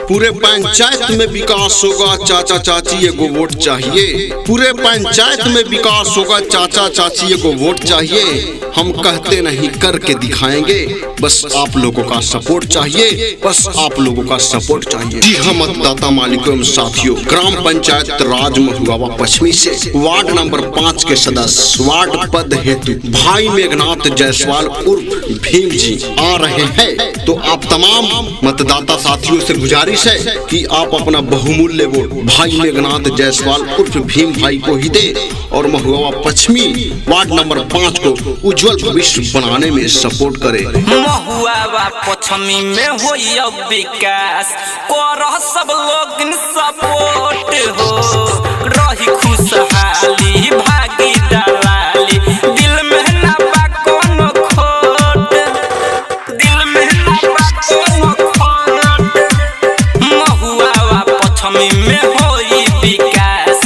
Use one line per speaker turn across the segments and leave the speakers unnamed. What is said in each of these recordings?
पूरे पंचायत में विकास होगा, चाचा चाची एगो वोट चाहिए। पूरे पंचायत में विकास होगा, चाचा चाची एगो वोट चाहिए। हम कहते नहीं करके दिखाएंगे, बस आप लोगों का सपोर्ट चाहिए, बस आप लोगों का सपोर्ट चाहिए। जी हाँ मतदाता मालिकों एवं साथियों, ग्राम पंचायत राज महुआवा पश्चिमी से वार्ड नंबर 5 के सदस्य वार्ड पद हेतु भाई मेघनाथ जायसवाल उर्फ भीम जी आ रहे हैं। तो आप तमाम मतदाता साथियों से गुजारिश है कि आप अपना बहुमूल्य वोट भाई मेघनाथ जायसवाल उर्फ भीम भाई को ही दे और महुआवा पश्चिमी वार्ड नंबर 5 को उज्जवल भविष्य बनाने में सपोर्ट करें।
महुआवा पश्चिमी में होई अब विकास, करह सब लोग सपोर्ट हो, रही खुशहाली भागी दलाली, दिल में ना बा कोनो खोट, दिल में ना बा कोनो खोट। महुआवा पश्चिमी में होई विकास,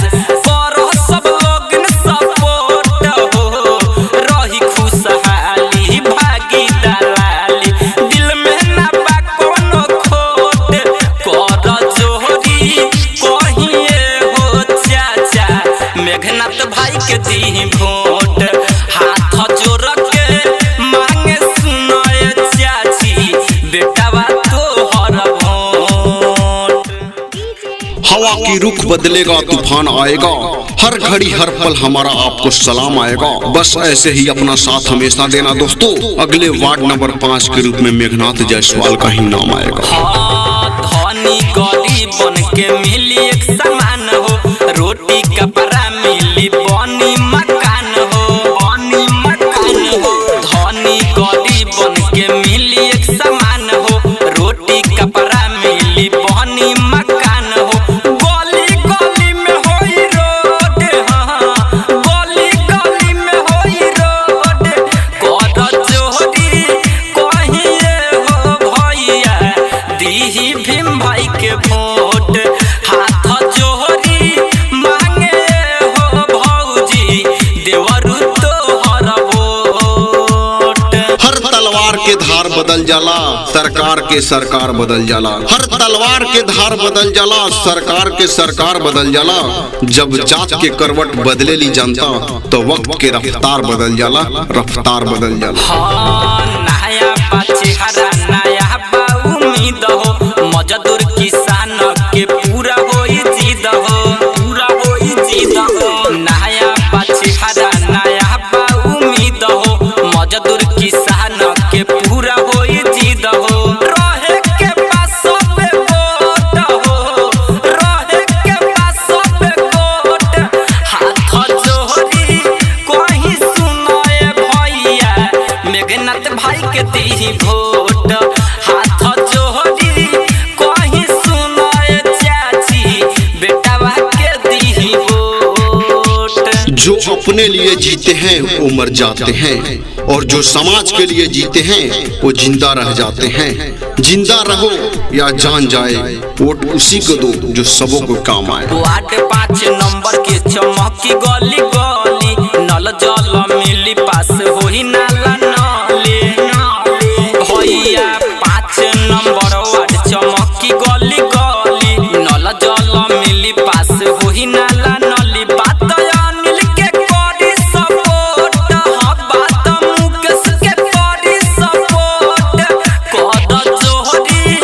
करह सब लोग सपोर्ट हो, रही खुशहाली भागी दलाली, दिल में ना बा कोनो खोट। कर जोहरी कहिए हो चाचा मेघनाथ भाई के दी भोट, हाथ जोड़ के मांगे सुनाए चाची बेटावा तोहर भोट।
हवा की रुख बदलेगा, तूफान आएगा, हर घड़ी हर पल हमारा आपको सलाम आएगा। बस ऐसे ही अपना साथ हमेशा देना दोस्तों, अगले वार्ड नंबर 5 के रूप में मेघनाथ जायसवाल का ही नाम आएगा।
धनी गरीब बन के मिली एक समान हो, रोटी कपड़ा मिली बनी मकान हो, बनी मकान हो। धनी गरीब बन के मिली एक समान हो, रोटी कपड़ा मिली बनी मकान हो। गली गली में होई रोड, हाँ गली गली में होई रोड। कर जोहरी कहिए हो भैया दीही भीम भाई के वोट, हाथ जोहरी मांगे हो भौजी देवरु तोहर वोट।
हर तलवार के धार बदल जाला, सरकार के सरकार बदल जाला। हर तलवार के धार बदल जाला, सरकार के सरकार बदल जाला। जब जात के करवट बदले ली जनता, तो वक्त के रफ्तार बदल जाला, रफ्तार बदल जाला।
हाँ नया बाछी हरा नया बा उम्मीद हो, मजदूर किसान के पूरा होई जीद हो, पूरा होई जीद हो। नया बाछी हरा नया बा उम्मीद हो, मजदूर किसान के पूरा होई जीद हो। रहे के पास पे वोट हो, रहे के पास पे वोट, हाथ जोहरी कहीं सुनाए भैया मेघनाथ भाई के दी भोट, हाथ जोहरी कहीं सुनाए चाची बेटावा के दी वोट।
जो अपने लिए जीते हैं वो मर जाते हैं, और जो समाज के लिए जीते हैं वो जिंदा रह जाते हैं। जिंदा रहो या जान जाए, वोट उसी को दो जो सबों को काम आए।
वार्ड 5 नंबर के चमकी गली गली, नल जल मिली पास होई नाला नाले भैया। 5 नंबर वार्ड चमकी गली गली, नल जल मिली पास होई नाला नाली। बात अनिल के करी सपोर्ट, हाँ बात मुकेश के करी सपोर्ट। कर जोहरी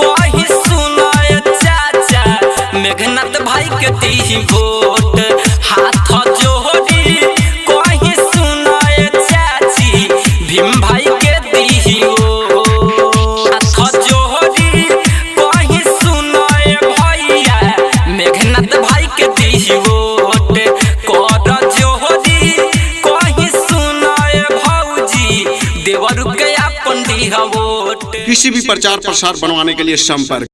कहीं सुनाए चाचा मेघनाथ भाई के दी भोट, हाथ जोहरी कहीं सुनाए चाची भीम भाई के दी वोट। हाथ जोहरी कहीं सुनाए भैया मेघनाथ भाई के दी वोट। कर जोहरी कहीं सुनाए भौजी देवरु के अपन दी वोट।
किसी भी प्रचार प्रसार बनवाने के लिए संपर्क